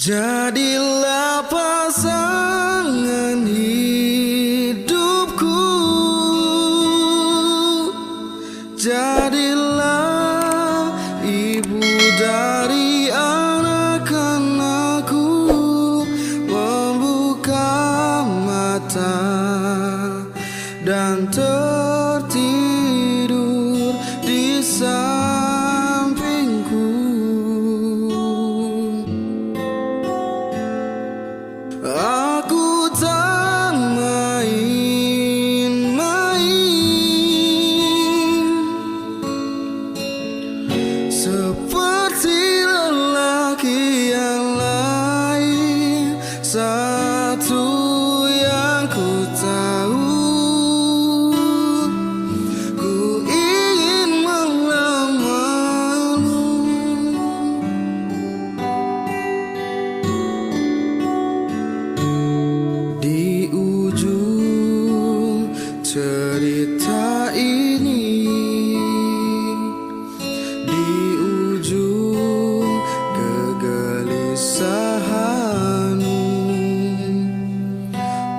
Jadilah pasangan hidupku, jadilah ibu dari anak-anakku, membuka mata dan tertidur di sampingku. Aku tak main-main seperti lelaki yang lain. Satu yang ku tahu, ku ingin melamarmu. Di ujung cerita ini, di ujung kegelisahanmu,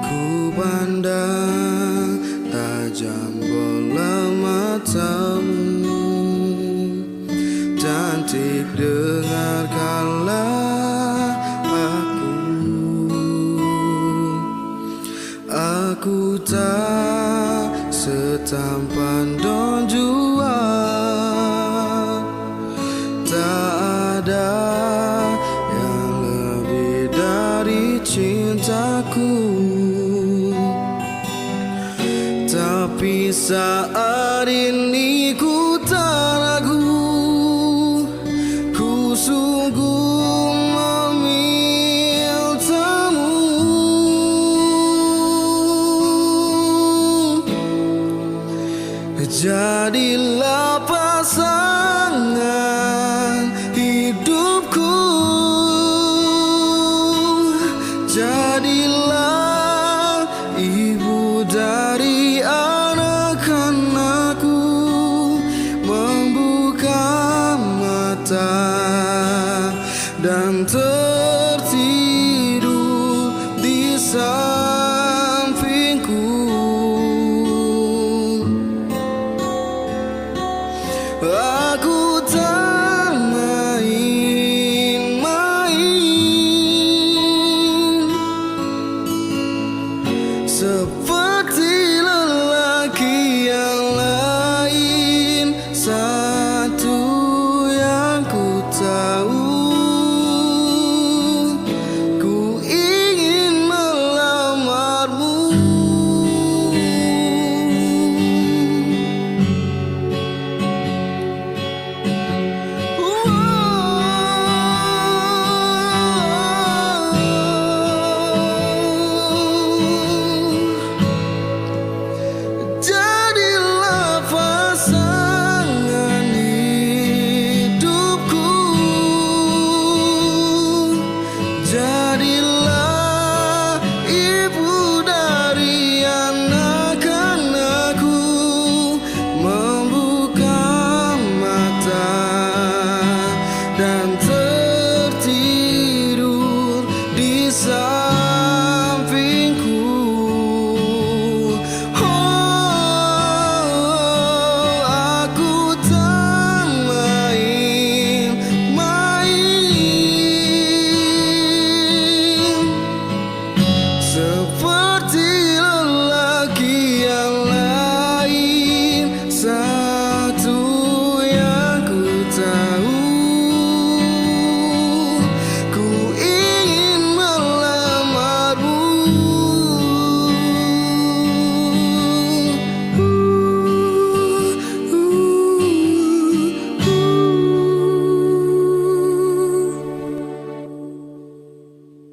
ku pandang tajam bola matamu. Cantik, dengarkanlah aku tak setampan Don Juan, tak ada yang lebih dari cintaku. Tapi saat ini ku tak ragu, ku sungguh memintamu. Jadilah pasangan hidupku, jadilah ibu dari anak-anakku, membuka mata dan tertidur di sampingku. Aku tak main-main seperti